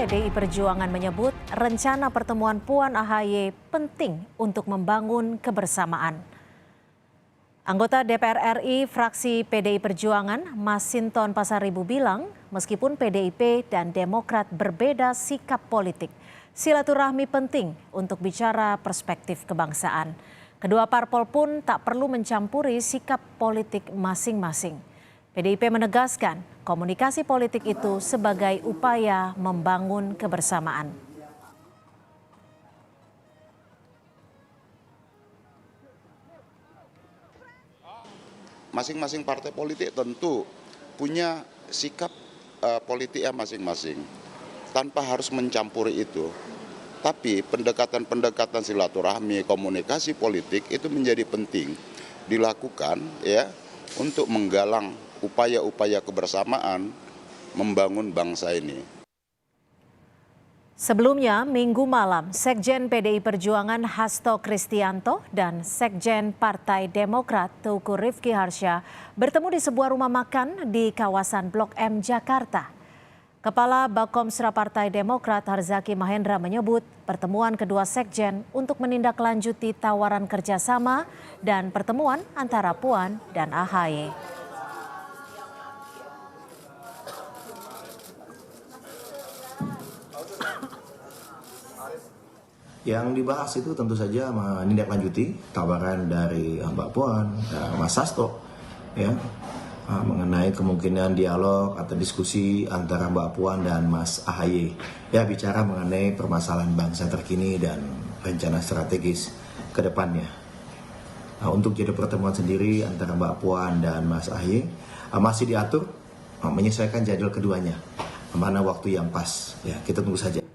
PDI Perjuangan menyebut rencana pertemuan Puan AHY penting untuk membangun kebersamaan. Anggota DPR RI fraksi PDI Perjuangan, Masinton Pasaribu bilang, meskipun PDIP dan Demokrat berbeda sikap politik, silaturahmi penting untuk bicara perspektif kebangsaan. Kedua parpol pun tak perlu mencampuri sikap politik masing-masing. PDIP menegaskan komunikasi politik itu sebagai upaya membangun kebersamaan. Masing-masing partai politik tentu punya sikap politiknya masing-masing tanpa harus mencampuri itu. Tapi pendekatan-pendekatan silaturahmi, komunikasi politik itu menjadi penting dilakukan ya untuk menggalang upaya-upaya kebersamaan membangun bangsa ini. Sebelumnya, Minggu malam, Sekjen PDI Perjuangan Hasto Kristianto dan Sekjen Partai Demokrat Teuku Rifki Harsha bertemu di sebuah rumah makan di kawasan Blok M, Jakarta. Kepala Bakomsra Partai Demokrat Harzaki Mahendra menyebut pertemuan kedua sekjen untuk menindaklanjuti tawaran kerjasama dan pertemuan antara Puan dan AHY. Yang dibahas itu tentu saja menindaklanjuti tawaran dari Mbak Puan, Mas Hasto, ya, mengenai kemungkinan dialog atau diskusi antara Mbak Puan dan Mas AHY. Ya, bicara mengenai permasalahan bangsa terkini dan rencana strategis ke depannya. Untuk jadi pertemuan sendiri antara Mbak Puan dan Mas AHY masih diatur menyesuaikan jadwal keduanya. Mana waktu yang pas, ya kita tunggu saja.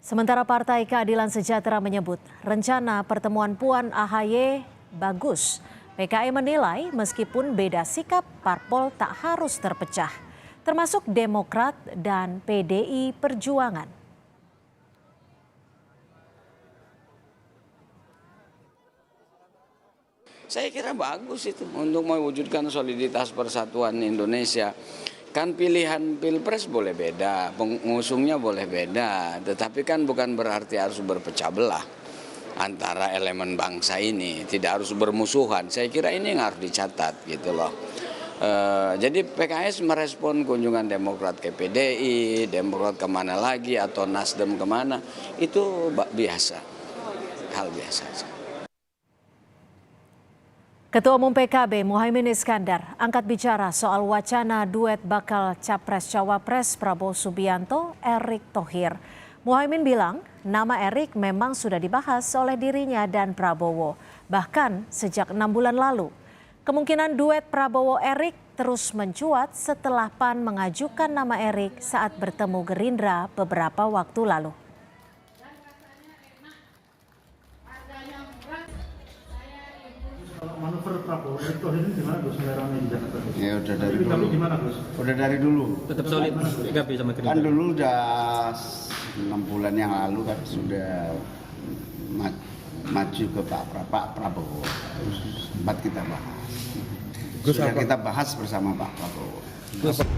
Sementara Partai Keadilan Sejahtera menyebut rencana pertemuan Puan AHY bagus. PKI menilai meskipun beda sikap, parpol tak harus terpecah, termasuk Demokrat dan PDI Perjuangan. Saya kira bagus itu untuk mewujudkan soliditas persatuan Indonesia. Kan pilihan pilpres boleh beda, pengusungnya boleh beda, tetapi kan bukan berarti harus berpecah belah antara elemen bangsa ini, tidak harus bermusuhan. Saya kira ini yang harus dicatat gitu loh. Jadi PKS merespon kunjungan Demokrat ke PDI, Demokrat kemana lagi atau Nasdem kemana, itu biasa, hal biasa. Ketua Umum PKB Muhaimin Iskandar angkat bicara soal wacana duet bakal Capres-Cawapres Prabowo Subianto, Erick Thohir. Muhaimin bilang nama Erick memang sudah dibahas oleh dirinya dan Prabowo, bahkan sejak 6 bulan lalu. Kemungkinan duet Prabowo-Erick terus mencuat setelah PAN mengajukan nama Erick saat bertemu Gerindra beberapa waktu lalu. Manuver Prabowo, Erick Thohir ini gimana Gus seleraannya di Jakarta? Ya udah dari dulu. Gimana Gus? Udah dari dulu. Tetap solid PKB sama Gerindra. Kan dulu udah 6 bulan yang lalu kan sudah maju ke Pak Prabowo. Sempat kita bahas. Sudah kita bahas bersama Pak Prabowo.